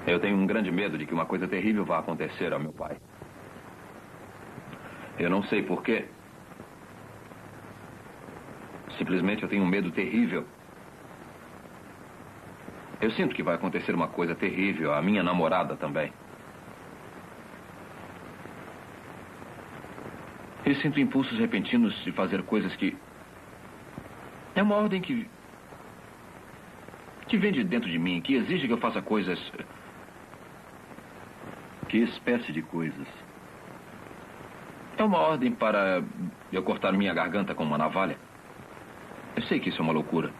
Eu tenho um grande medo de que uma coisa terrível vá acontecer ao meu pai. Eu não sei porquê. Simplesmente eu tenho um medo terrível. Eu sinto que vai acontecer uma coisa terrível à minha namorada também. Eu sinto impulsos repentinos de fazer coisas que... É uma ordem que vem de dentro de mim, que exige que eu faça coisas... Que espécie de coisas? É uma ordem para eu cortar minha garganta com uma navalha. Eu sei que isso é uma loucura.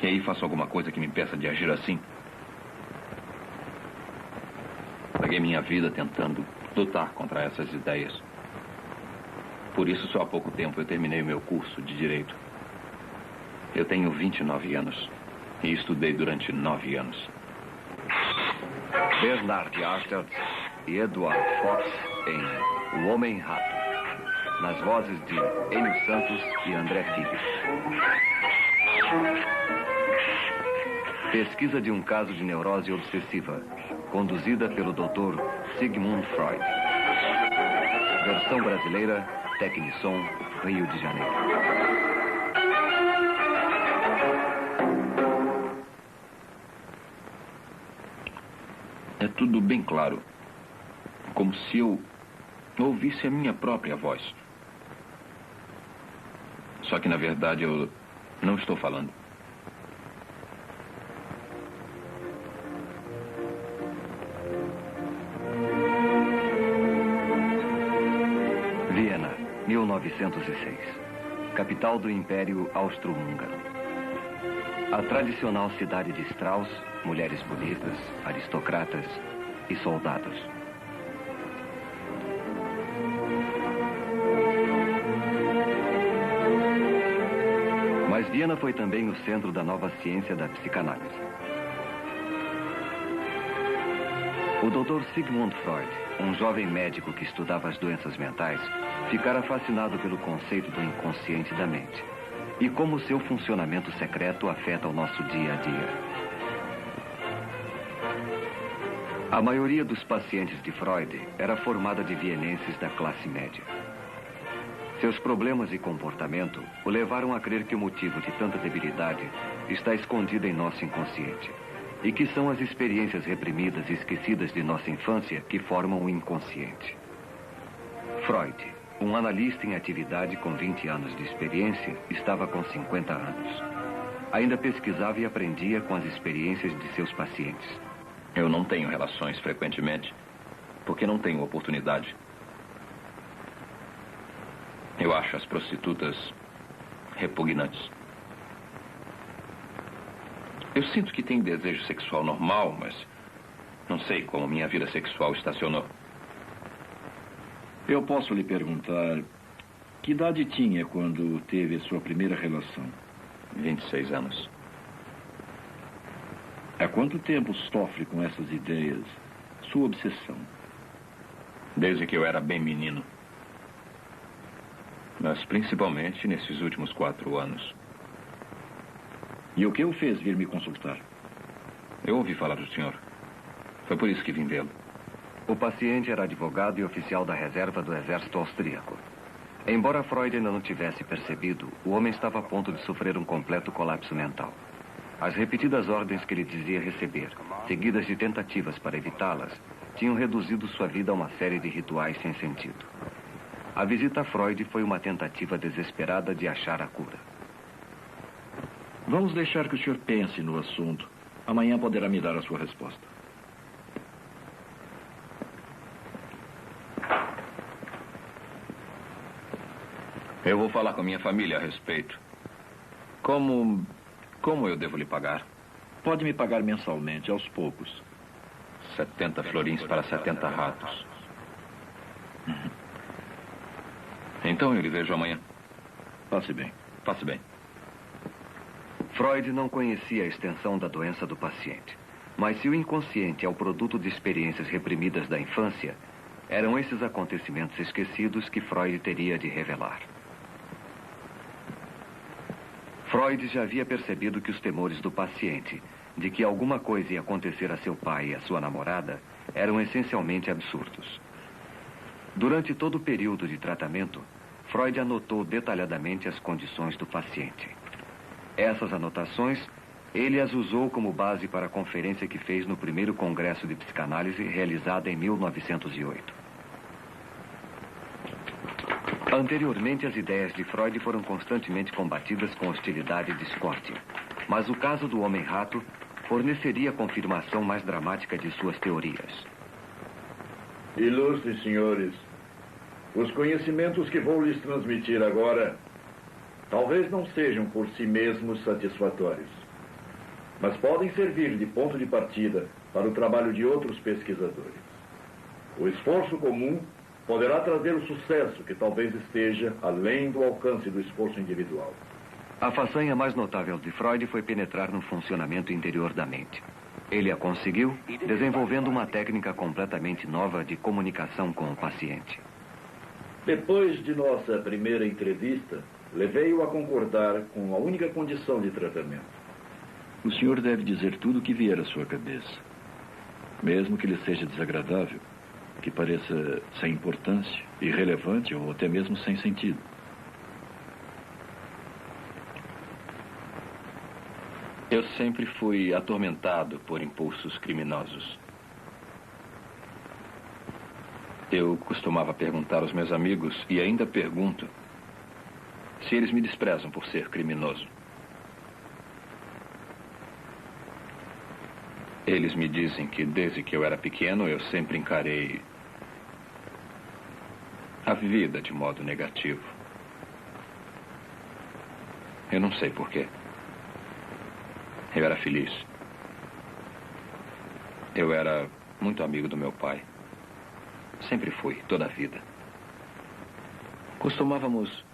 E aí faço alguma coisa que me impeça de agir assim. Paguei minha vida tentando lutar contra essas ideias. Por isso, só há pouco tempo eu terminei o meu curso de Direito. Eu tenho 29 anos e estudei durante 9 anos. Bernard Arthur e Edward Fox em O Homem-Rato, nas vozes de Enio Santos e André Filho. Pesquisa de um caso de neurose obsessiva, conduzida pelo Dr. Sigmund Freud. Versão brasileira, Tecnissom, Rio de Janeiro. É tudo bem claro. Como se eu ouvisse a minha própria voz. Só que, na verdade, eu não estou falando. Viena, 1906. Capital do Império Austro-Húngaro. A tradicional cidade de Strauss, mulheres bonitas, aristocratas e soldados. Mas Viena foi também o centro da nova ciência da psicanálise. O Dr. Sigmund Freud, um jovem médico que estudava as doenças mentais, ficara fascinado pelo conceito do inconsciente da mente e como seu funcionamento secreto afeta o nosso dia a dia. A maioria dos pacientes de Freud era formada de vienenses da classe média. Seus problemas e comportamento o levaram a crer que o motivo de tanta debilidade está escondido em nosso inconsciente e que são as experiências reprimidas e esquecidas de nossa infância que formam o inconsciente. Freud, um analista em atividade com 20 anos de experiência, estava com 50 anos. Ainda pesquisava e aprendia com as experiências de seus pacientes. Eu não tenho relações frequentemente, porque não tenho oportunidade. Eu acho as prostitutas repugnantes. Eu sinto que tenho desejo sexual normal, mas não sei como minha vida sexual estacionou. Eu posso lhe perguntar, que idade tinha quando teve a sua primeira relação? 26 anos. Há quanto tempo sofre com essas ideias, sua obsessão? Desde que eu era bem menino. Mas principalmente nesses últimos 4 anos. E o que o fez vir me consultar? Eu ouvi falar do senhor. Foi por isso que vim vê-lo. O paciente era advogado e oficial da reserva do exército austríaco. Embora Freud ainda não tivesse percebido, o homem estava a ponto de sofrer um completo colapso mental. As repetidas ordens que ele dizia receber, seguidas de tentativas para evitá-las, tinham reduzido sua vida a uma série de rituais sem sentido. A visita a Freud foi uma tentativa desesperada de achar a cura. Vamos deixar que o senhor pense no assunto. Amanhã poderá me dar a sua resposta. Eu vou falar com minha família a respeito. Como eu devo lhe pagar? Pode me pagar mensalmente, aos poucos. 70 florins para 70 ratos. Então eu lhe vejo amanhã. Passe bem. Passe bem. Freud não conhecia a extensão da doença do paciente. Mas se o inconsciente é o produto de experiências reprimidas da infância, eram esses acontecimentos esquecidos que Freud teria de revelar. Freud já havia percebido que os temores do paciente de que alguma coisa ia acontecer a seu pai e a sua namorada eram essencialmente absurdos. Durante todo o período de tratamento, Freud anotou detalhadamente as condições do paciente. Essas anotações, ele as usou como base para a conferência que fez no primeiro Congresso de Psicanálise, realizada em 1908. Anteriormente, as ideias de Freud foram constantemente combatidas com hostilidade e discórdia. Mas o caso do homem-rato forneceria a confirmação mais dramática de suas teorias. Ilustres senhores, os conhecimentos que vou lhes transmitir agora talvez não sejam por si mesmos satisfatórios, mas podem servir de ponto de partida para o trabalho de outros pesquisadores. O esforço comum poderá trazer o sucesso que talvez esteja além do alcance do esforço individual. A façanha mais notável de Freud foi penetrar no funcionamento interior da mente. Ele a conseguiu desenvolvendo uma técnica completamente nova de comunicação com o paciente. Depois de nossa primeira entrevista, levei-o a concordar com a única condição de tratamento. O senhor deve dizer tudo o que vier à sua cabeça, mesmo que lhe seja desagradável, que pareça sem importância, irrelevante ou até mesmo sem sentido. Eu sempre fui atormentado por impulsos criminosos. Eu costumava perguntar aos meus amigos, e ainda pergunto, se eles me desprezam por ser criminoso. Eles me dizem que desde que eu era pequeno eu sempre encarei a vida de modo negativo. Eu não sei porquê. Eu era feliz. Eu era muito amigo do meu pai. Sempre fui, toda a vida. Costumávamos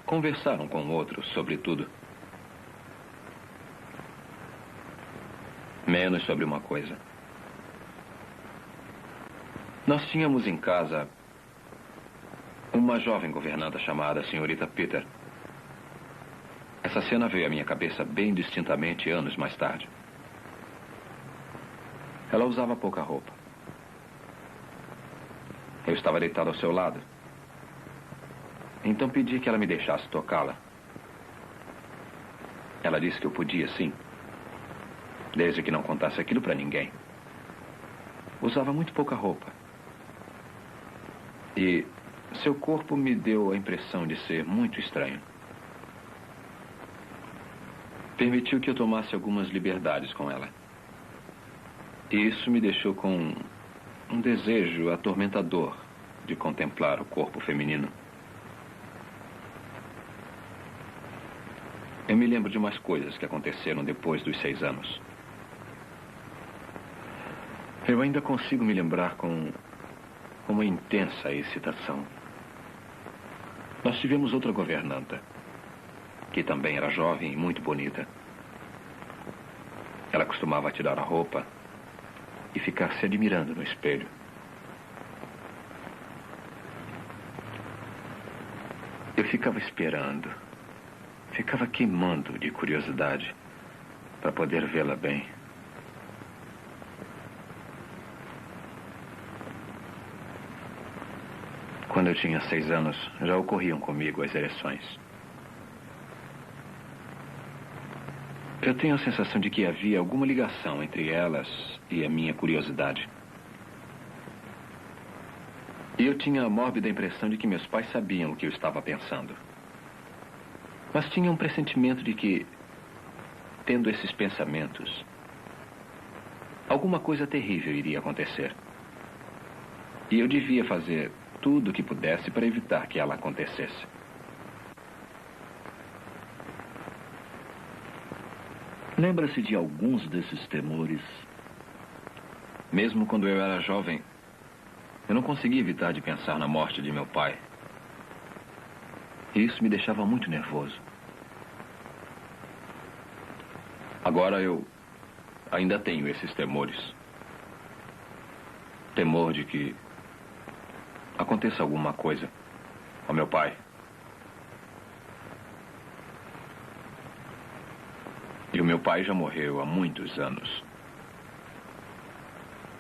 conversar um com o outro sobre tudo. Menos sobre uma coisa. Nós tínhamos em casa uma jovem governanta chamada Senhorita Peter. Essa cena veio à minha cabeça bem distintamente anos mais tarde. Ela usava pouca roupa. Eu estava deitado ao seu lado. Então pedi que ela me deixasse tocá-la. Ela disse que eu podia, sim. Desde que não contasse aquilo para ninguém. Usava muito pouca roupa. E seu corpo me deu a impressão de ser muito estranho. Permitiu que eu tomasse algumas liberdades com ela. E isso me deixou com um desejo atormentador de contemplar o corpo feminino. Eu me lembro de mais coisas que aconteceram depois dos 6 anos. Eu ainda consigo me lembrar com uma intensa excitação. Nós tivemos outra governanta, que também era jovem e muito bonita. Ela costumava tirar a roupa e ficar se admirando no espelho. Eu ficava esperando, ficava queimando de curiosidade para poder vê-la bem. Quando eu tinha 6 anos, já ocorriam comigo as ereções. Eu tenho a sensação de que havia alguma ligação entre elas e a minha curiosidade. E eu tinha a mórbida impressão de que meus pais sabiam o que eu estava pensando. Mas tinha um pressentimento de que, tendo esses pensamentos, alguma coisa terrível iria acontecer. E eu devia fazer tudo o que pudesse para evitar que ela acontecesse. Lembra-se de alguns desses temores? Mesmo quando eu era jovem, eu não conseguia evitar de pensar na morte de meu pai. E isso me deixava muito nervoso. Agora eu ainda tenho esses temores. Temor de que aconteça alguma coisa ao meu pai. E o meu Meu pai já morreu há muitos anos.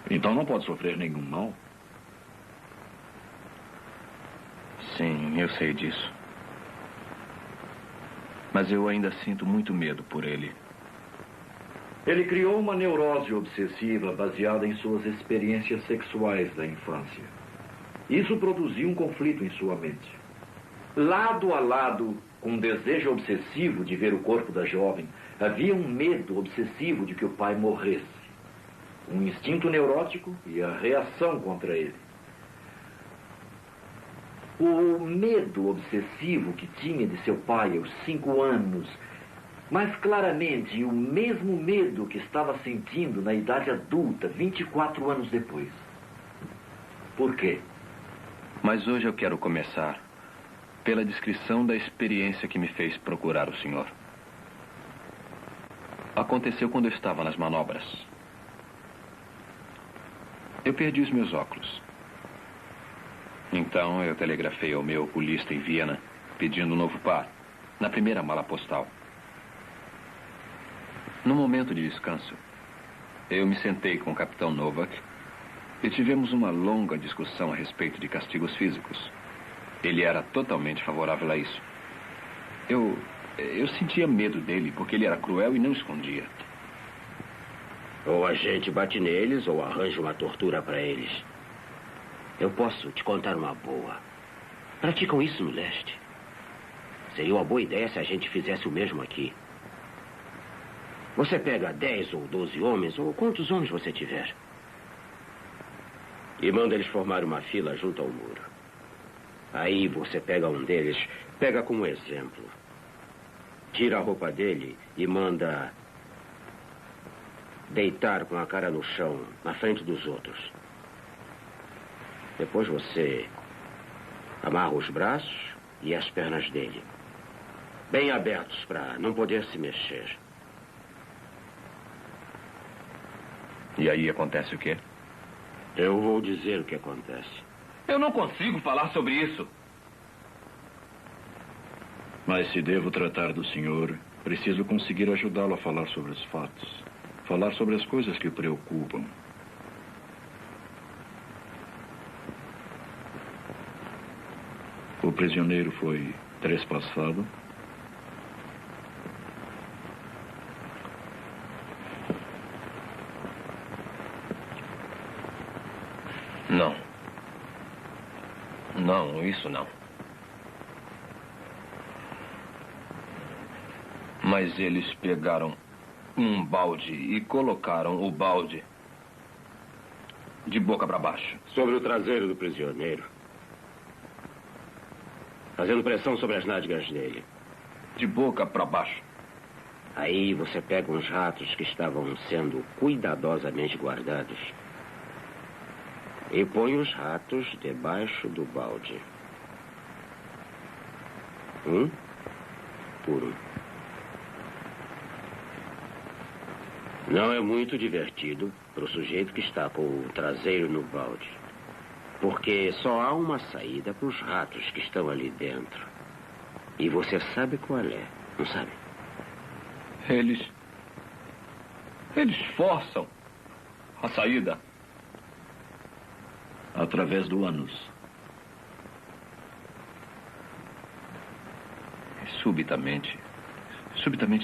Então não pode sofrer nenhum mal? Sim, eu sei disso. Mas eu ainda sinto muito medo por ele. Ele criou uma neurose obsessiva baseada em suas experiências sexuais da infância. Isso produziu um conflito em sua mente. Lado a lado com um desejo obsessivo de ver o corpo da jovem, havia um medo obsessivo de que o pai morresse. Um instinto neurótico e a reação contra ele. O medo obsessivo que tinha de seu pai aos 5 anos, mas claramente o mesmo medo que estava sentindo na idade adulta, 24 anos depois. Por quê? Mas hoje eu quero começar pela descrição da experiência que me fez procurar o senhor. Aconteceu quando eu estava nas manobras. Eu perdi os meus óculos. Então eu telegrafei ao meu oculista em Viena, pedindo um novo par, na primeira mala postal. No momento de descanso, eu me sentei com o capitão Novak e tivemos uma longa discussão a respeito de castigos físicos. Ele era totalmente favorável a isso. Eu sentia medo dele, porque ele era cruel e não escondia. Ou a gente bate neles, ou arranja uma tortura para eles. Eu posso te contar uma boa. Praticam isso no leste. Seria uma boa ideia se a gente fizesse o mesmo aqui. Você pega 10 ou 12 homens, ou quantos homens você tiver, e manda eles formar uma fila junto ao muro. Aí você pega um deles, pega como exemplo, tira a roupa dele e manda deitar com a cara no chão, na frente dos outros. Depois você amarra os braços e as pernas dele, bem abertos para não poder se mexer. E aí acontece o quê? Eu vou dizer o que acontece. Eu não consigo falar sobre isso. Mas se devo tratar do senhor, preciso conseguir ajudá-lo a falar sobre os fatos. Falar sobre as coisas que o preocupam. O prisioneiro foi trespassado. Não. Não, isso não. Mas eles pegaram um balde e colocaram o balde de boca para baixo. Sobre o traseiro do prisioneiro. Fazendo pressão sobre as nádegas dele. De boca para baixo. Aí você pega uns ratos que estavam sendo cuidadosamente guardados e põe os ratos debaixo do balde. Um por um. Não é muito divertido para o sujeito que está com o traseiro no balde, porque só há uma saída para os ratos que estão ali dentro. E você sabe qual é, não sabe? Eles forçam a saída. Através do ânus. Subitamente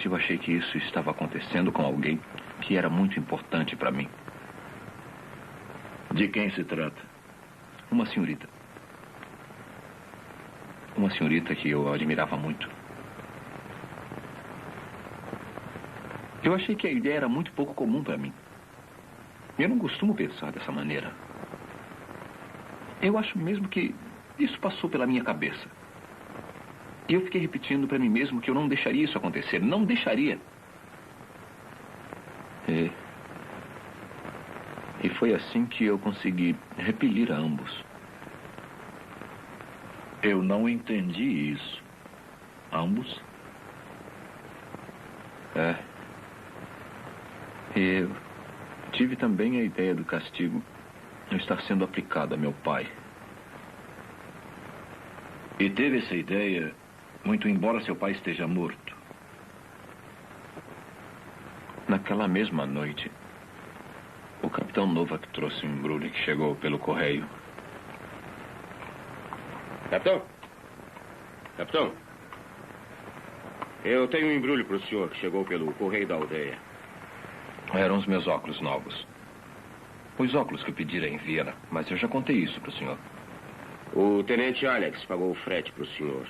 eu achei que isso estava acontecendo com alguém que era muito importante para mim. De quem se trata? Uma senhorita. Uma senhorita que eu admirava muito. Eu achei que a ideia era muito pouco comum para mim. Eu não costumo pensar dessa maneira. Eu acho mesmo que isso passou pela minha cabeça. E eu fiquei repetindo para mim mesmo que eu não deixaria isso acontecer. Não deixaria. E foi assim que eu consegui repelir a ambos. Eu não entendi isso. Ambos? E eu tive também a ideia do castigo estar sendo aplicado a meu pai. E teve essa ideia, muito embora seu pai esteja morto. Naquela mesma noite, o capitão Novak trouxe um embrulho que chegou pelo correio. Capitão? Capitão? Eu tenho um embrulho para o senhor que chegou pelo correio da aldeia. Eram os meus óculos novos. Os óculos que eu pedira em Viena, mas eu já contei isso para o senhor. O tenente Alex pagou o frete para o senhor.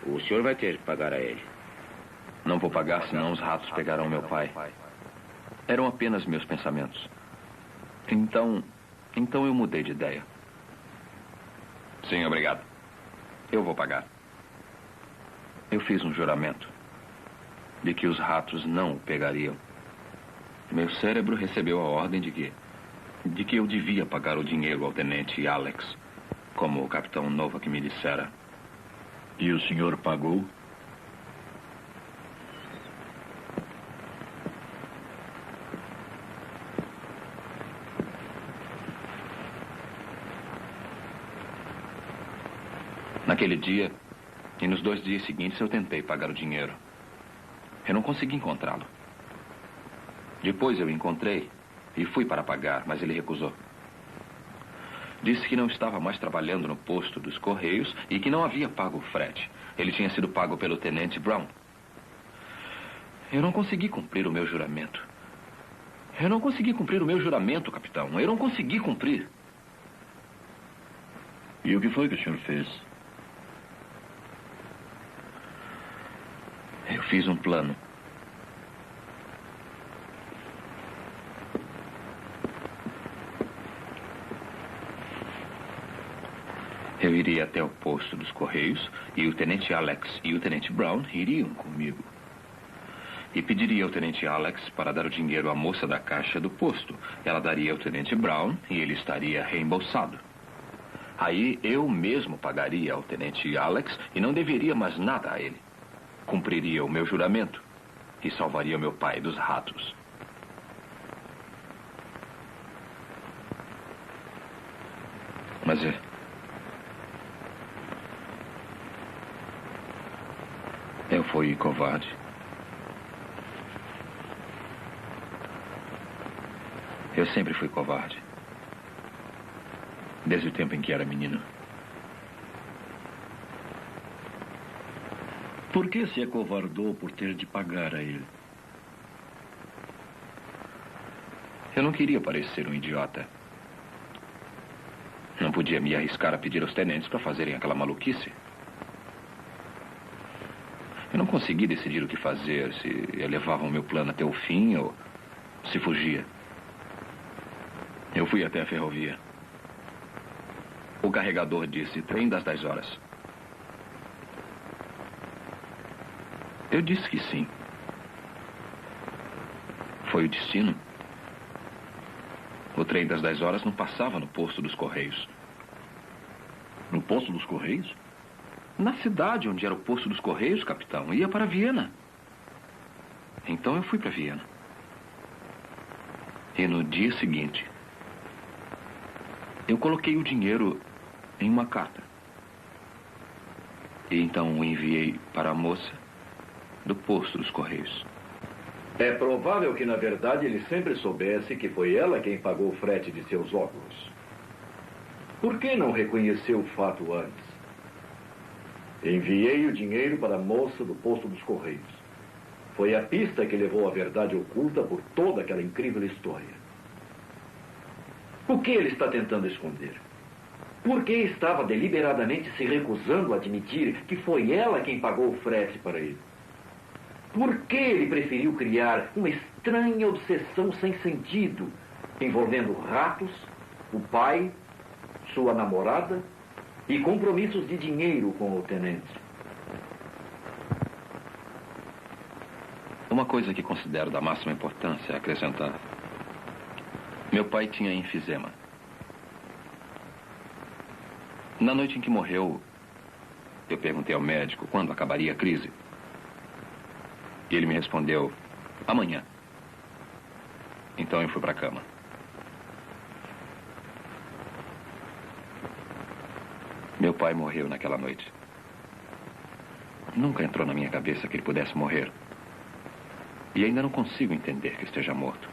O senhor vai ter que pagar a ele. Não vou pagar, senão os ratos pegarão meu pai. Eram apenas meus pensamentos. Então eu mudei de ideia. Sim, obrigado. Eu vou pagar. Eu fiz um juramento de que os ratos não o pegariam. Meu cérebro recebeu a ordem de que eu devia pagar o dinheiro ao tenente Alex, como o capitão Novak me dissera. E o senhor pagou? Naquele dia e nos 2 dias seguintes eu tentei pagar o dinheiro. Eu não consegui encontrá-lo. Depois eu o encontrei e fui para pagar, mas ele recusou. Disse que não estava mais trabalhando no posto dos Correios e que não havia pago o frete. Ele tinha sido pago pelo tenente Brown. Eu não consegui cumprir o meu juramento. Eu não consegui cumprir o meu juramento, capitão. Eu não consegui cumprir. E o que foi que o senhor fez? Eu fiz um plano. Eu iria até o posto dos Correios e o tenente Alex e o tenente Brown iriam comigo. E pediria ao tenente Alex para dar o dinheiro à moça da caixa do posto. Ela daria ao tenente Brown e ele estaria reembolsado. Aí eu mesmo pagaria ao tenente Alex e não deveria mais nada a ele. Cumpriria o meu juramento e salvaria meu pai dos ratos. Mas eu fui covarde. Eu sempre fui covarde. Desde o tempo em que era menino. Por que se acovardou por ter de pagar a ele? Eu não queria parecer um idiota. Não podia me arriscar a pedir aos tenentes para fazerem aquela maluquice. Eu não consegui decidir o que fazer, se eu levava o meu plano até o fim ou se fugia. Eu fui até a ferrovia. O carregador disse, trem das 10 horas. Eu disse que sim. Foi o destino. O trem das 10 horas não passava no posto dos Correios. No posto dos Correios? Na cidade onde era o posto dos Correios, capitão. Ia para Viena. Então eu fui para Viena. E no dia seguinte, eu coloquei o dinheiro em uma carta. E então o enviei para a moça do posto dos Correios. É provável que, na verdade, ele sempre soubesse que foi ela quem pagou o frete de seus óculos. Por que não reconheceu o fato antes? Enviei o dinheiro para a moça do posto dos Correios. Foi a pista que levou à verdade oculta por toda aquela incrível história. O que ele está tentando esconder? Por que estava deliberadamente se recusando a admitir que foi ela quem pagou o frete para ele? Por que ele preferiu criar uma estranha obsessão sem sentido, envolvendo ratos, o pai, sua namorada e compromissos de dinheiro com o tenente? Uma coisa que considero da máxima importância é acrescentar. Meu pai tinha enfisema. Na noite em que morreu, eu perguntei ao médico quando acabaria a crise. E ele me respondeu, amanhã. Então eu fui para a cama. Meu pai morreu naquela noite. Nunca entrou na minha cabeça que ele pudesse morrer. E ainda não consigo entender que esteja morto.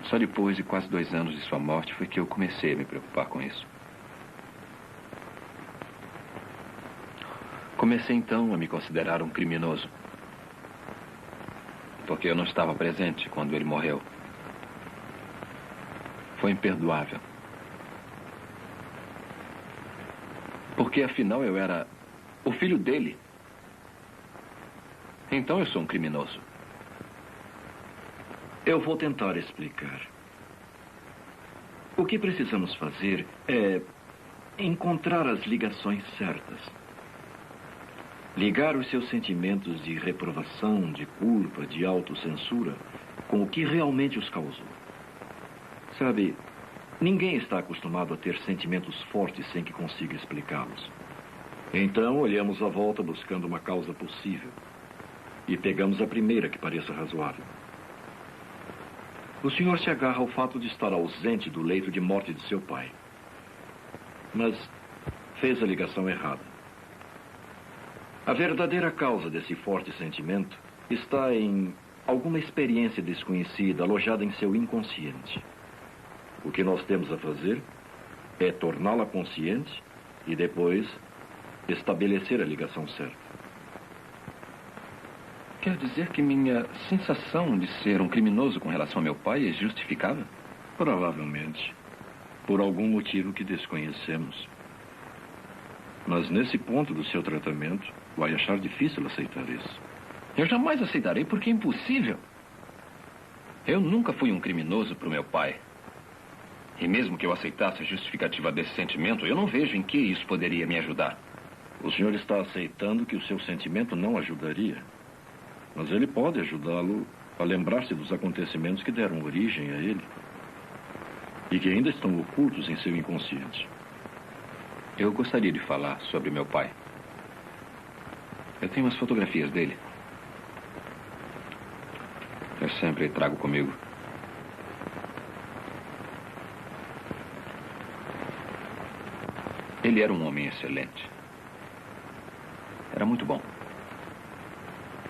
Só depois de quase 2 anos de sua morte foi que eu comecei a me preocupar com isso. Comecei então a me considerar um criminoso. Porque eu não estava presente quando ele morreu. Foi imperdoável. Porque afinal eu era o filho dele. Então eu sou um criminoso. Eu vou tentar explicar. O que precisamos fazer é encontrar as ligações certas. Ligar os seus sentimentos de reprovação, de culpa, de autocensura com o que realmente os causou. Sabe, ninguém está acostumado a ter sentimentos fortes sem que consiga explicá-los. Então, olhamos à volta buscando uma causa possível. E pegamos a primeira que pareça razoável. O senhor se agarra ao fato de estar ausente do leito de morte de seu pai. Mas fez a ligação errada. A verdadeira causa desse forte sentimento está em alguma experiência desconhecida alojada em seu inconsciente. O que nós temos a fazer é torná-la consciente e depois estabelecer a ligação certa. Quer dizer que minha sensação de ser um criminoso com relação ao meu pai é justificável? Provavelmente. Por algum motivo que desconhecemos. Mas nesse ponto do seu tratamento, vai achar difícil aceitar isso. Eu jamais aceitarei porque é impossível. Eu nunca fui um criminoso para o meu pai. E mesmo que eu aceitasse a justificativa desse sentimento, eu não vejo em que isso poderia me ajudar. O senhor está aceitando que o seu sentimento não ajudaria. Mas ele pode ajudá-lo a lembrar-se dos acontecimentos que deram origem a ele. E que ainda estão ocultos em seu inconsciente. Eu gostaria de falar sobre meu pai. Eu tenho umas fotografias dele. Eu sempre trago comigo. Ele era um homem excelente. Era muito bom.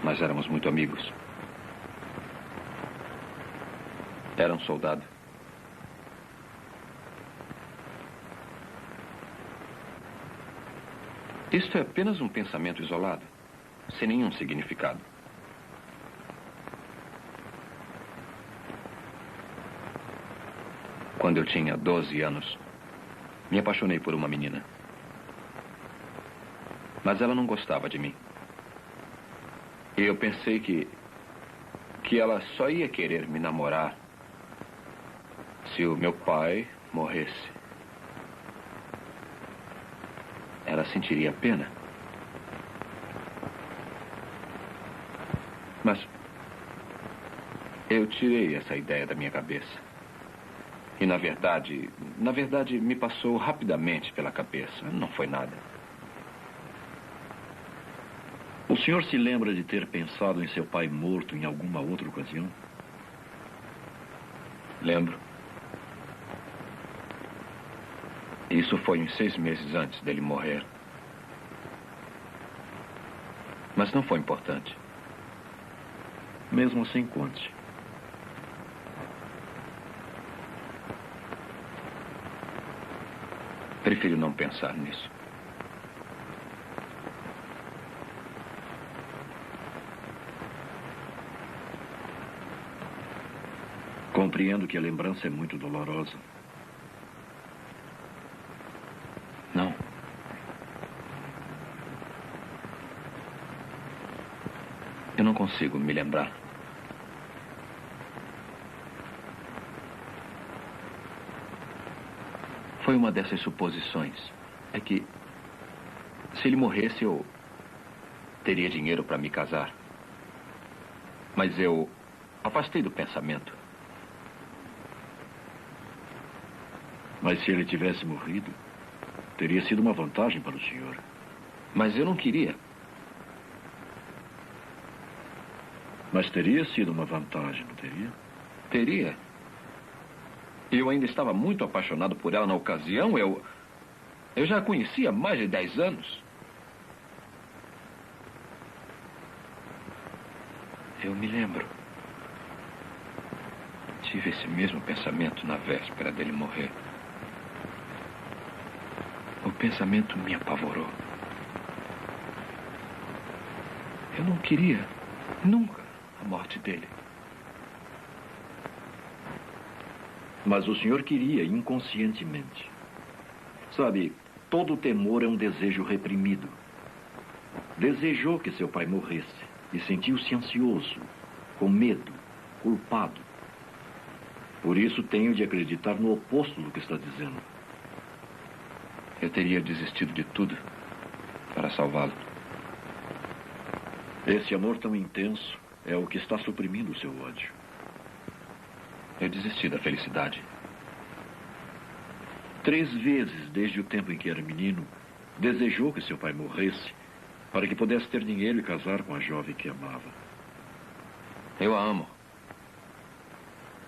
Mas éramos muito amigos. Era um soldado. Isto é apenas um pensamento isolado, sem nenhum significado. Quando eu tinha 12 anos, me apaixonei por uma menina. Mas ela não gostava de mim. E eu pensei que ela só ia querer me namorar se o meu pai morresse. Ela sentiria pena. Mas eu tirei essa ideia da minha cabeça. E na verdade, me passou rapidamente pela cabeça. Não foi nada. O senhor se lembra de ter pensado em seu pai morto em alguma outra ocasião? Lembro. Isso foi uns 6 meses antes dele morrer. Mas não foi importante. Mesmo assim, conte. Prefiro não pensar nisso. Compreendo que a lembrança é muito dolorosa. Não. Eu não consigo me lembrar. Foi uma dessas suposições. É que, se ele morresse, eu teria dinheiro para me casar. Mas eu afastei do pensamento. Mas se ele tivesse morrido, teria sido uma vantagem para o senhor. Mas eu não queria. Mas teria sido uma vantagem, não teria? Teria. Eu ainda estava muito apaixonado por ela na ocasião. Eu já a conhecia há mais de 10 anos. Eu me lembro. Tive esse mesmo pensamento na véspera dele morrer. O pensamento me apavorou. Eu não queria, nunca, a morte dele. Mas o senhor queria inconscientemente. Sabe, todo temor é um desejo reprimido. Desejou que seu pai morresse e sentiu-se ansioso, com medo, culpado. Por isso tenho de acreditar no oposto do que está dizendo. Eu teria desistido de tudo para salvá-lo. Esse amor tão intenso é o que está suprimindo o seu ódio. Eu desisti da felicidade. 3 vezes, desde o tempo em que era menino, desejou que seu pai morresse para que pudesse ter dinheiro e casar com a jovem que amava. Eu a amo.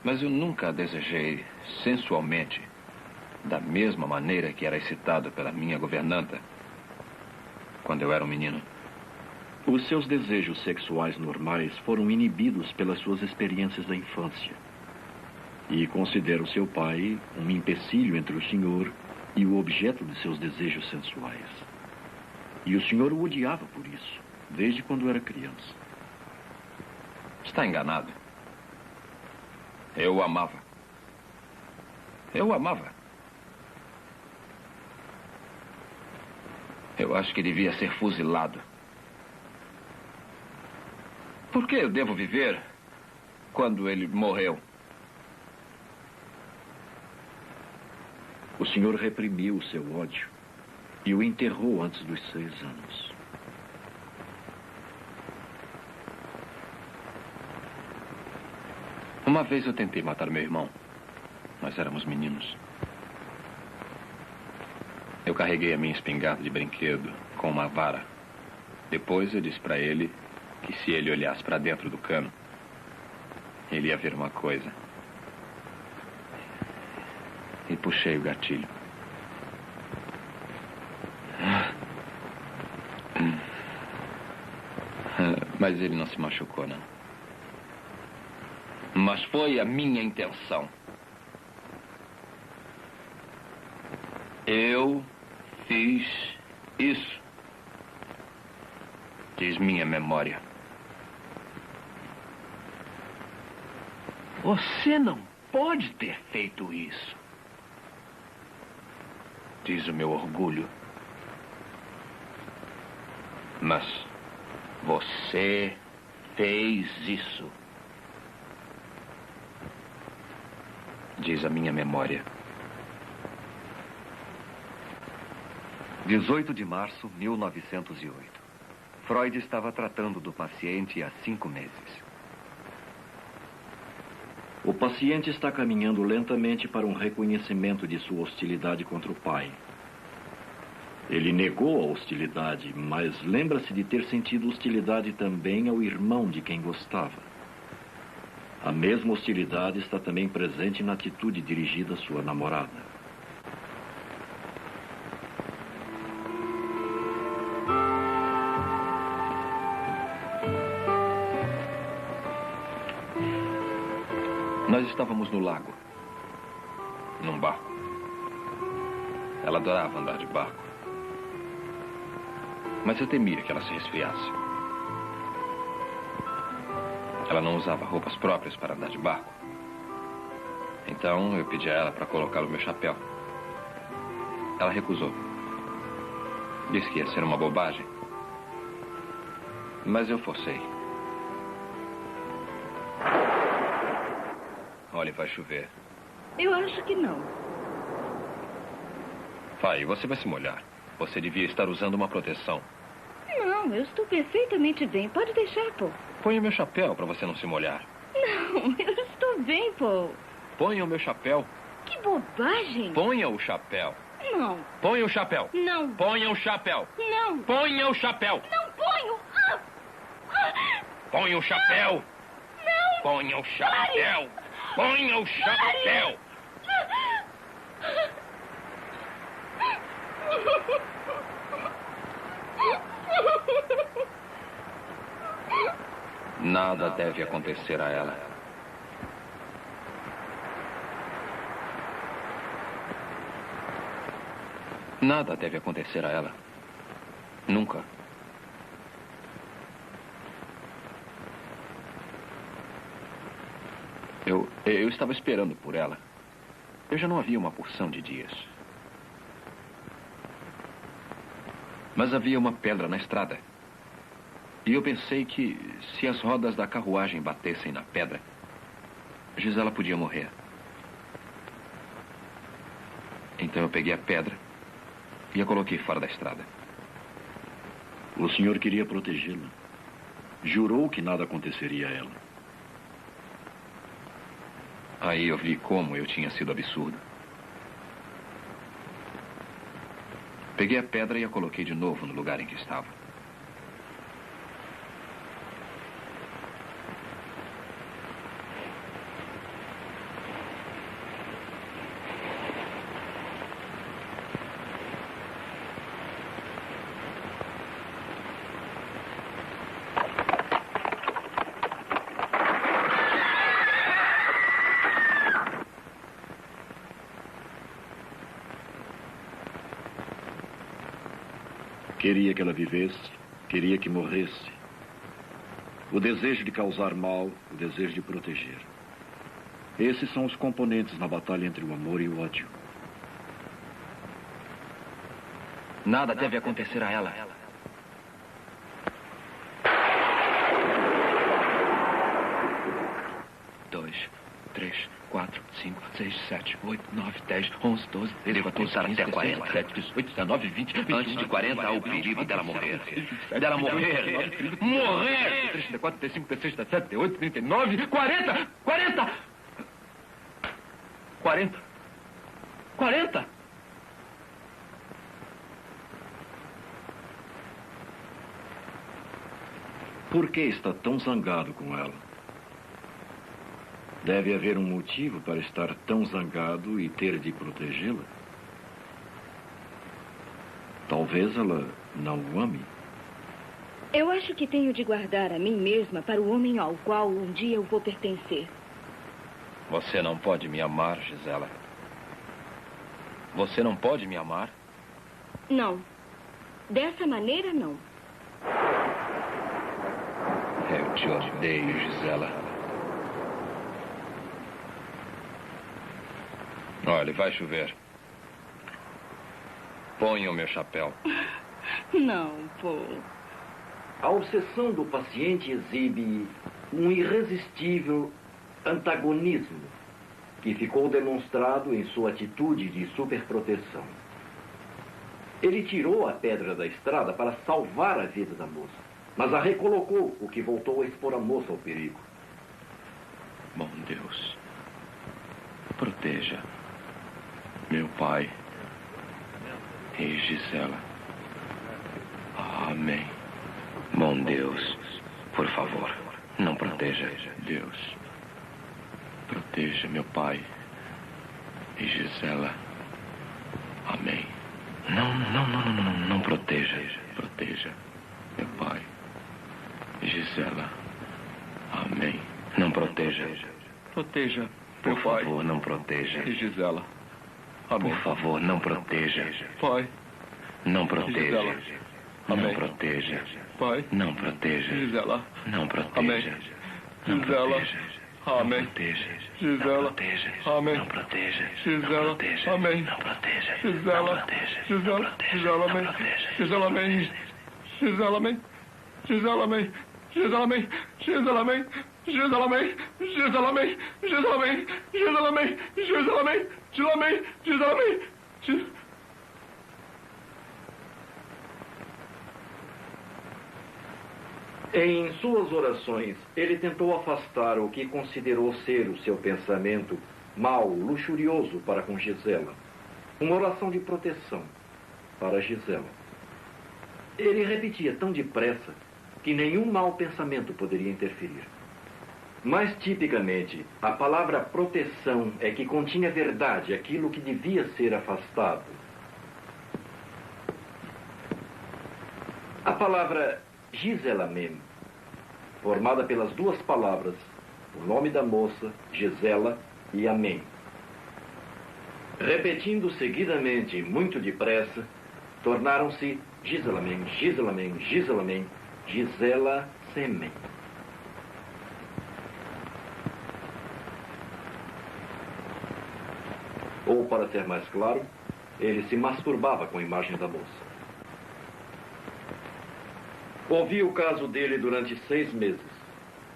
Mas eu nunca a desejei sensualmente, da mesma maneira que era excitado pela minha governanta quando eu era um menino. Os seus desejos sexuais normais foram inibidos pelas suas experiências da infância. E considera o seu pai um empecilho entre o senhor e o objeto de seus desejos sensuais. E o senhor o odiava por isso, desde quando era criança. Está enganado. Eu o amava. Eu o amava. Eu acho que devia ser fuzilado. Por que eu devo viver quando ele morreu? O senhor reprimiu o seu ódio e o enterrou antes dos 6 anos. Uma vez eu tentei matar meu irmão. Nós éramos meninos. Eu carreguei a minha espingarda de brinquedo com uma vara. Depois eu disse para ele que se ele olhasse para dentro do cano, ele ia ver uma coisa. E puxei o gatilho. Mas ele não se machucou, não. Mas foi a minha intenção. Eu fiz isso. Diz minha memória. Você não pode ter feito isso. Diz o meu orgulho. Mas você fez isso. Diz a minha memória. 18 de março de 1908. Freud estava tratando do paciente há 5 meses. O paciente está caminhando lentamente para um reconhecimento de sua hostilidade contra o pai. Ele negou a hostilidade, mas lembra-se de ter sentido hostilidade também ao irmão de quem gostava. A mesma hostilidade está também presente na atitude dirigida à sua namorada. Nós estávamos no lago, num barco. Ela adorava andar de barco. Mas eu temia que ela se resfriasse. Ela não usava roupas próprias para andar de barco. Então eu pedi a ela para colocar o meu chapéu. Ela recusou. Disse que ia ser uma bobagem. Mas eu forcei. Olha, vai chover. Eu acho que não. Vai, você vai se molhar. Você devia estar usando uma proteção. Não, eu estou perfeitamente bem. Pode deixar, Paul. Ponha o meu chapéu para você não se molhar. Não, eu estou bem, Paul. Ponha o meu chapéu. Que bobagem. Ponha o chapéu. Não. Ponha o chapéu. Não. Ponha o chapéu. Não. Ponha o chapéu. Não ponho. Ponha o chapéu. Não. Ponha o chapéu. Ponha o chapéu. Nada deve acontecer a ela. Nada deve acontecer a ela. Nunca. Eu estava esperando por ela. Eu já não havia uma porção de dias. Mas havia uma pedra na estrada. E eu pensei que se as rodas da carruagem batessem na pedra, Gisela podia morrer. Então eu peguei a pedra e a coloquei fora da estrada. O senhor queria protegê-la. Jurou que nada aconteceria a ela. Aí eu vi como eu tinha sido absurdo. Peguei a pedra e a coloquei de novo no lugar em que estava. Queria que ela vivesse, queria que morresse. O desejo de causar mal, o desejo de proteger. Esses são os componentes na batalha entre o amor e o ódio. Nada deve acontecer a ela. 2, 3, 4, 5, 6, 7, 8, 9, 10, 11, 12, 13, 14, 15, 16, 17, 18, 19, 20, 21, Antes de 40 há o perigo dela morrer. Dela morrer. Morrer! 34, 35, 36, 37, 38, 39, 40! 40! 40! 40! Por que está tão zangado com ela? Deve haver um motivo para estar tão zangado e ter de protegê-la. Talvez ela não o ame. Eu acho que tenho de guardar a mim mesma para o homem ao qual um dia eu vou pertencer. Você não pode me amar, Gisela. Você não pode me amar? Não. Dessa maneira, não. Eu te odeio, Gisela. Olha, vai chover. Ponha o meu chapéu. Não, Paul. A obsessão do paciente exibe um irresistível antagonismo que ficou demonstrado em sua atitude de superproteção. Ele tirou a pedra da estrada para salvar a vida da moça, mas a recolocou, o que voltou a expor a moça ao perigo. Bom Deus, proteja meu pai e Gisela. Amém. Bom Deus, por favor, não proteja. Deus, proteja meu pai e Gisela. Amém. Não proteja. Proteja meu pai e Gisela. Amém. Não proteja. Proteja, por favor, não proteja. E Gisela. Amém. Por favor, não proteja. Pai. Não proteja. Amém. Não proteja. Pai. Não proteja. Gisela. Não proteja. Amém. Gisela. Amém. Gisela. Amém. Não proteja. Gisela. Amém. Não proteja. Gisela. Gisela. Gisela. Amém. Gisela. Amém. Gisela. Amém. Gisela. Amém. Gisela. Amém. Gisela. Amém. Gisela. Amém. Gisela. Amém. Gisela. Amém. Gisela. Amém. Gisela. Amém. Gisela. Amém. Gisela. Amém. Em suas orações, ele tentou afastar o que considerou ser o seu pensamento mau, luxurioso para com Gisela. Uma oração de proteção para Gisela. Ele repetia tão depressa que nenhum mau pensamento poderia interferir. Mais tipicamente, a palavra proteção é que continha verdade, aquilo que devia ser afastado. A palavra Gisela mesmo, formada pelas duas palavras, o nome da moça, Gisela, e amém. Repetindo seguidamente, muito depressa, tornaram-se Giselamen, Giselamen, Giselamen, Gisela Semen. Ou, para ser mais claro, ele se masturbava com a imagem da moça. Ouvi o caso dele durante 6 meses.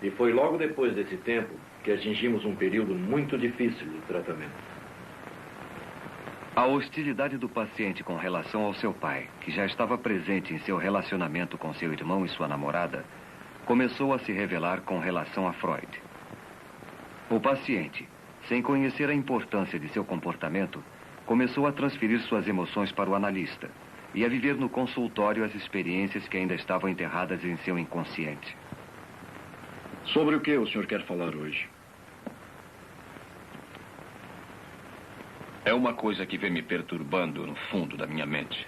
E foi logo depois desse tempo que atingimos um período muito difícil de tratamento. A hostilidade do paciente com relação ao seu pai, que já estava presente em seu relacionamento com seu irmão e sua namorada, começou a se revelar com relação a Freud. O paciente, sem conhecer a importância de seu comportamento, começou a transferir suas emoções para o analista e a viver no consultório as experiências que ainda estavam enterradas em seu inconsciente. Sobre o que o senhor quer falar hoje? É uma coisa que vem me perturbando no fundo da minha mente.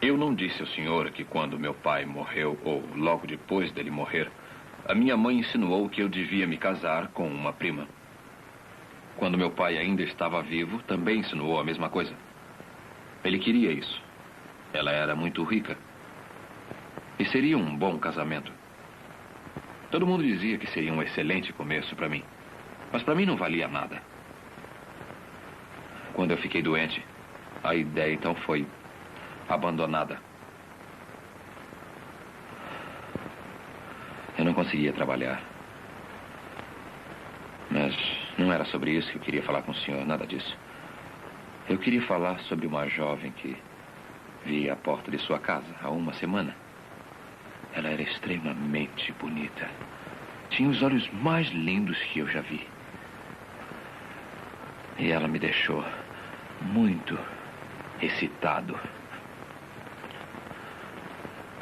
Eu não disse ao senhor que quando meu pai morreu, ou logo depois dele morrer, a minha mãe insinuou que eu devia me casar com uma prima. Quando meu pai ainda estava vivo, também insinuou a mesma coisa. Ele queria isso. Ela era muito rica. E seria um bom casamento. Todo mundo dizia que seria um excelente começo para mim. Mas para mim não valia nada. Quando eu fiquei doente, a ideia então foi abandonada. Eu não conseguia trabalhar. Mas não era sobre isso que eu queria falar com o senhor, nada disso. Eu queria falar sobre uma jovem que vi à porta de sua casa há uma semana. Ela era extremamente bonita. Tinha os olhos mais lindos que eu já vi. E ela me deixou muito excitado.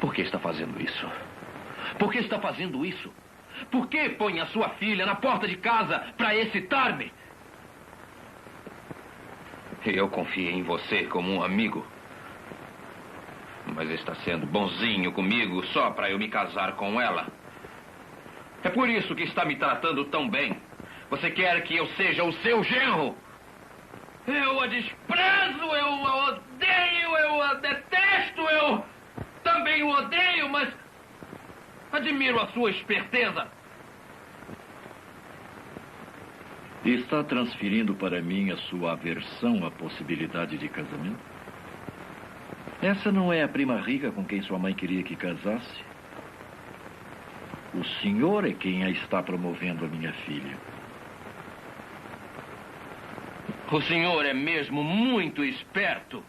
Por que está fazendo isso? Por que está fazendo isso? Por que põe a sua filha na porta de casa para excitar-me? Eu confiei em você como um amigo. Mas está sendo bonzinho comigo só para eu me casar com ela. É por isso que está me tratando tão bem. Você quer que eu seja o seu genro? Eu a desprezo, eu a odeio, eu a detesto, eu também o odeio, mas admiro a sua esperteza. Está transferindo para mim a sua aversão à possibilidade de casamento? Essa não é a prima rica com quem sua mãe queria que casasse? O senhor é quem a está promovendo a minha filha. O senhor é mesmo muito esperto.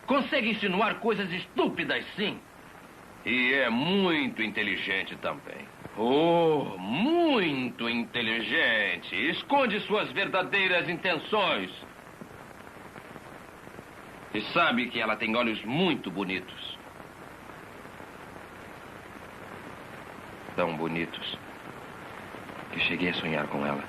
Consegue insinuar coisas estúpidas, sim. E é muito inteligente também. Oh, muito inteligente. Esconde suas verdadeiras intenções. E sabe que ela tem olhos muito bonitos. Tão bonitos que cheguei a sonhar com ela.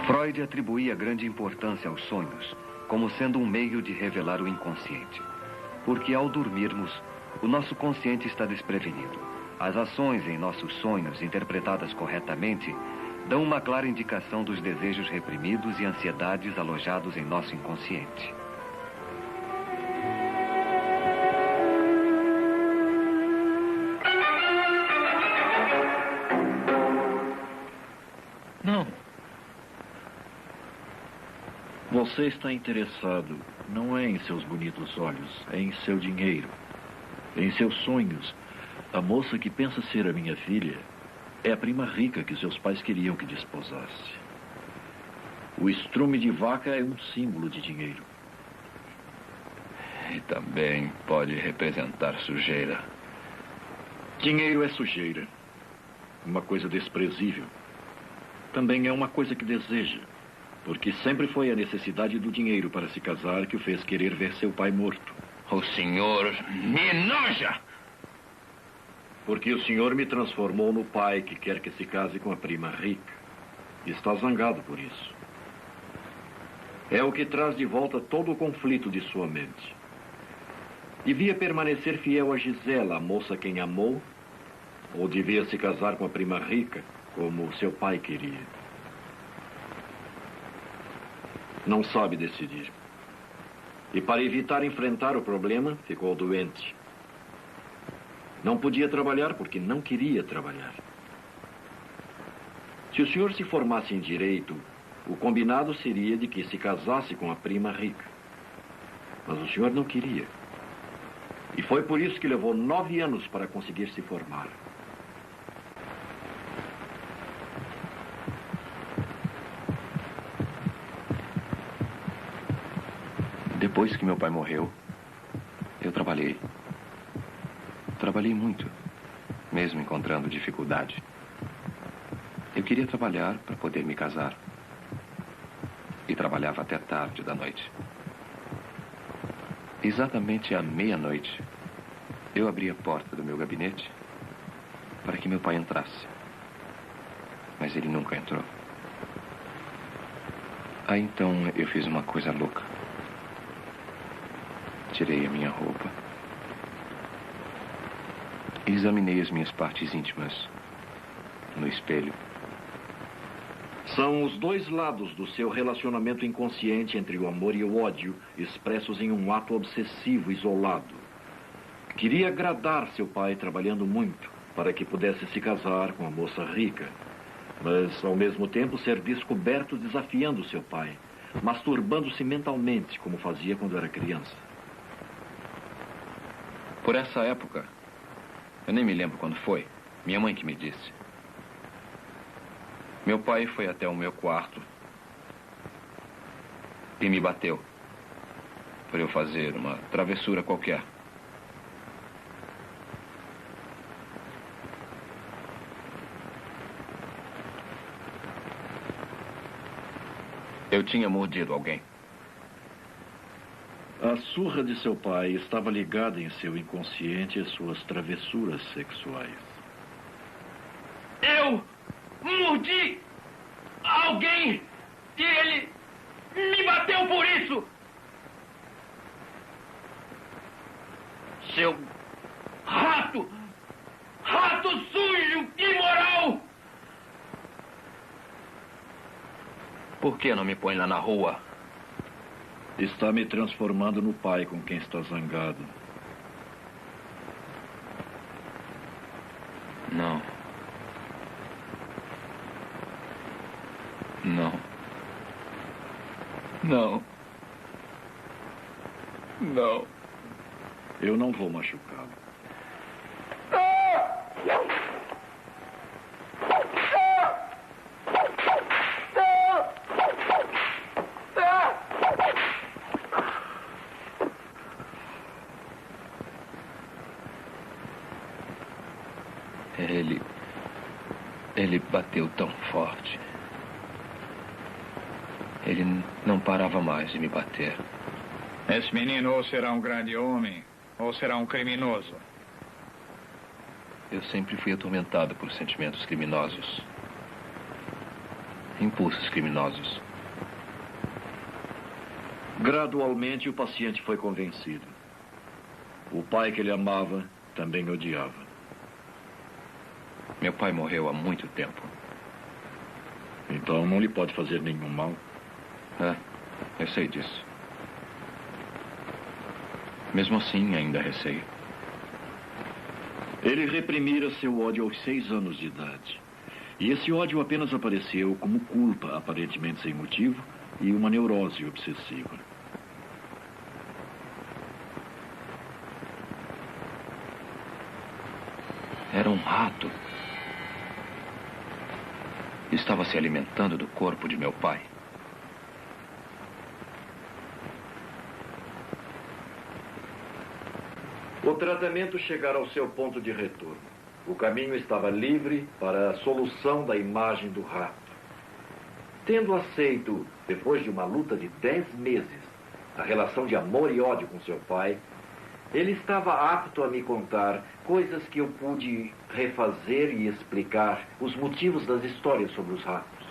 Freud atribuía grande importância aos sonhos, como sendo um meio de revelar o inconsciente. Porque ao dormirmos, o nosso consciente está desprevenido. As ações em nossos sonhos, interpretadas corretamente, dão uma clara indicação dos desejos reprimidos e ansiedades alojados em nosso inconsciente. Não. Você está interessado não é em seus bonitos olhos, é em seu dinheiro, em seus sonhos. A moça que pensa ser a minha filha é a prima rica que seus pais queriam que desposasse. O estrume de vaca é um símbolo de dinheiro. E também pode representar sujeira. Dinheiro é sujeira. Uma coisa desprezível. Também é uma coisa que deseja. Porque sempre foi a necessidade do dinheiro para se casar que o fez querer ver seu pai morto. O senhor me enoja! Porque o senhor me transformou no pai que quer que se case com a prima rica. E está zangado por isso. É o que traz de volta todo o conflito de sua mente. Devia permanecer fiel a Gisela, a moça quem amou, ou devia se casar com a prima rica, como seu pai queria? Não sabe decidir. E para evitar enfrentar o problema, ficou doente. Não podia trabalhar porque não queria trabalhar. Se o senhor se formasse em direito, o combinado seria de que se casasse com a prima rica. Mas o senhor não queria. E foi por isso que levou 9 anos para conseguir se formar. Depois que meu pai morreu, eu trabalhei. Trabalhei muito, mesmo encontrando dificuldade. Eu queria trabalhar para poder me casar. E trabalhava até tarde da noite. Exatamente à meia-noite, eu abri a porta do meu gabinete para que meu pai entrasse. Mas ele nunca entrou. Aí então eu fiz uma coisa louca. Tirei a minha roupa. E examinei as minhas partes íntimas no espelho. São os dois lados do seu relacionamento inconsciente entre o amor e o ódio, expressos em um ato obsessivo isolado. Queria agradar seu pai trabalhando muito, para que pudesse se casar com a moça rica, mas ao mesmo tempo ser descoberto desafiando seu pai, masturbando-se mentalmente, como fazia quando era criança. Por essa época, eu nem me lembro quando foi, minha mãe que me disse. Meu pai foi até o meu quarto e me bateu por eu fazer uma travessura qualquer. Eu tinha mordido alguém. A surra de seu pai estava ligada em seu inconsciente às suas travessuras sexuais. Eu mordi alguém e ele me bateu por isso. Seu rato! Rato sujo, imoral! Por que não me põe lá na rua? Está me transformando no pai com quem está zangado. Não. Não. Não. Não. Eu não vou machucá-lo. Ele bateu tão forte. Ele não parava mais de me bater. Esse menino ou será um grande homem, ou será um criminoso. Eu sempre fui atormentado por sentimentos criminosos. Impulsos criminosos. Gradualmente, o paciente foi convencido. O pai que ele amava também odiava. Meu pai morreu há muito tempo. Então não lhe pode fazer nenhum mal. Eu sei disso. Mesmo assim, ainda receio. Ele reprimira seu ódio aos 6 anos de idade. E esse ódio apenas apareceu como culpa, aparentemente sem motivo, e uma neurose obsessiva. Era um rato. Estava se alimentando do corpo de meu pai. O tratamento chegara ao seu ponto de retorno. O caminho estava livre para a solução da imagem do rato. Tendo aceito, depois de uma luta de 10 meses, a relação de amor e ódio com seu pai, ele estava apto a me contar coisas que eu pude refazer e explicar os motivos das histórias sobre os ratos.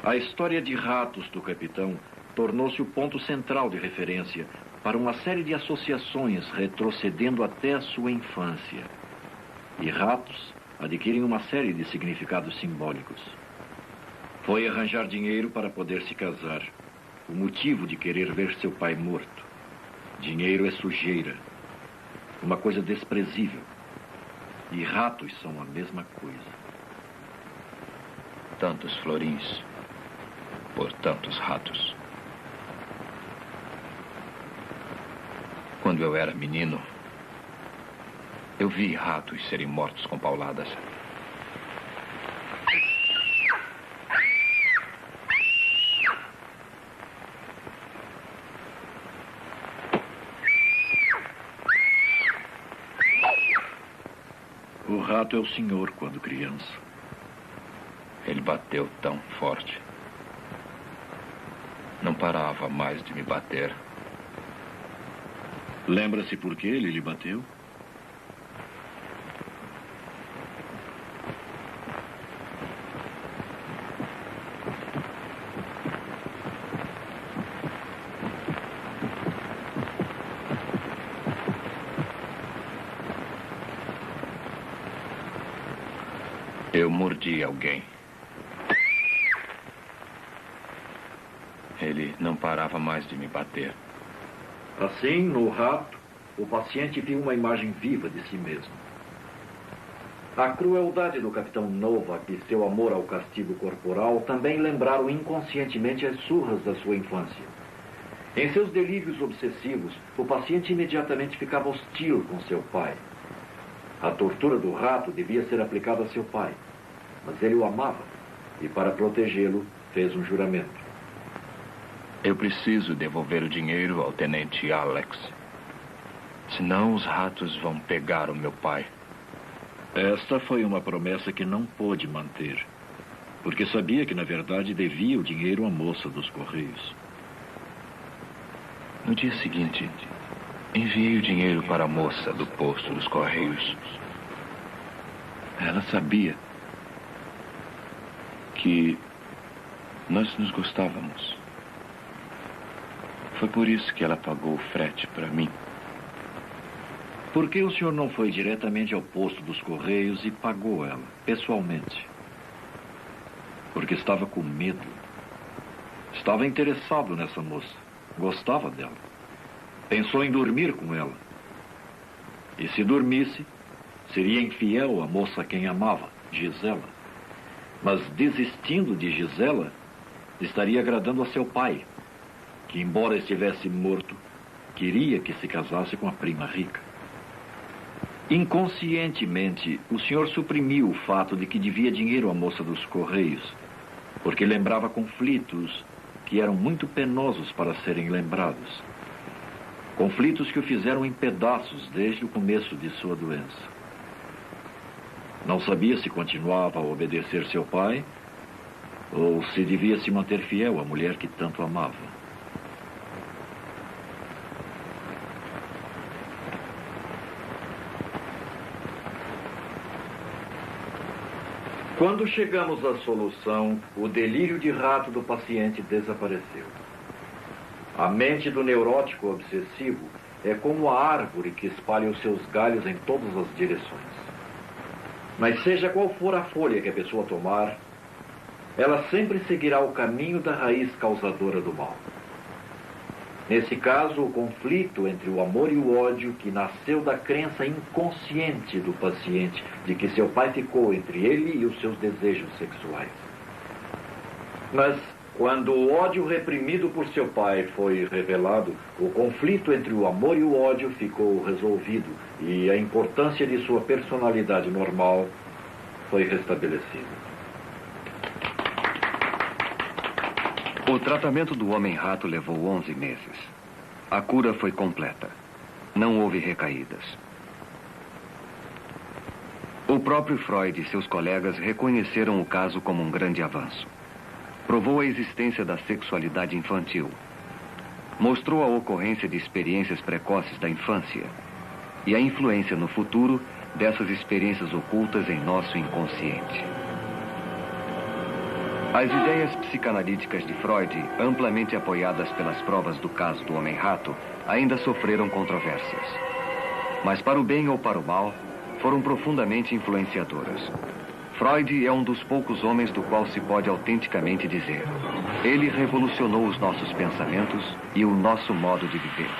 A história de ratos do capitão tornou-se o ponto central de referência para uma série de associações retrocedendo até a sua infância. E ratos adquirem uma série de significados simbólicos. Foi arranjar dinheiro para poder se casar. O motivo de querer ver seu pai morto. Dinheiro é sujeira. Uma coisa desprezível. E ratos são a mesma coisa. Tantos florins por tantos ratos. Quando eu era menino, eu vi ratos serem mortos com pauladas. O rato é o senhor quando criança. Ele bateu tão forte. Não parava mais de me bater. Lembra-se por que ele lhe bateu? Eu mordi alguém. Ele não parava mais de me bater. Assim, no rato, o paciente viu uma imagem viva de si mesmo. A crueldade do capitão Novak e seu amor ao castigo corporal também lembraram inconscientemente as surras da sua infância. Em seus delírios obsessivos, o paciente imediatamente ficava hostil com seu pai. A tortura do rato devia ser aplicada a seu pai, mas ele o amava e, para protegê-lo, fez um juramento. Eu preciso devolver o dinheiro ao tenente Alex. Senão os ratos vão pegar o meu pai. Esta foi uma promessa que não pôde manter, porque sabia que, na verdade, devia o dinheiro à moça dos Correios. No dia seguinte, enviei o dinheiro para a moça do posto dos Correios. Ela sabia que nós nos gostávamos. Foi por isso que ela pagou o frete para mim. Por que o senhor não foi diretamente ao posto dos Correios e pagou ela, pessoalmente? Porque estava com medo. Estava interessado nessa moça. Gostava dela. Pensou em dormir com ela. E se dormisse, seria infiel à moça a quem amava, Gisela. Mas desistindo de Gisela, estaria agradando a seu pai, que, embora estivesse morto, queria que se casasse com a prima rica. Inconscientemente, o senhor suprimiu o fato de que devia dinheiro à moça dos Correios, porque lembrava conflitos que eram muito penosos para serem lembrados. Conflitos que o fizeram em pedaços desde o começo de sua doença. Não sabia se continuava a obedecer seu pai ou se devia se manter fiel à mulher que tanto amava. Quando chegamos à solução, o delírio de rato do paciente desapareceu. A mente do neurótico obsessivo é como a árvore que espalha os seus galhos em todas as direções. Mas seja qual for a folha que a pessoa tomar, ela sempre seguirá o caminho da raiz causadora do mal. Nesse caso, o conflito entre o amor e o ódio que nasceu da crença inconsciente do paciente de que seu pai ficou entre ele e os seus desejos sexuais. Mas, quando o ódio reprimido por seu pai foi revelado, o conflito entre o amor e o ódio ficou resolvido e a importância de sua personalidade normal foi restabelecida. O tratamento do homem-rato levou 11 meses. A cura foi completa. Não houve recaídas. O próprio Freud e seus colegas reconheceram o caso como um grande avanço. Provou a existência da sexualidade infantil. Mostrou a ocorrência de experiências precoces da infância e a influência no futuro dessas experiências ocultas em nosso inconsciente. As ideias psicanalíticas de Freud, amplamente apoiadas pelas provas do caso do homem-rato, ainda sofreram controvérsias. Mas para o bem ou para o mal, foram profundamente influenciadoras. Freud é um dos poucos homens do qual se pode autenticamente dizer: ele revolucionou os nossos pensamentos e o nosso modo de viver.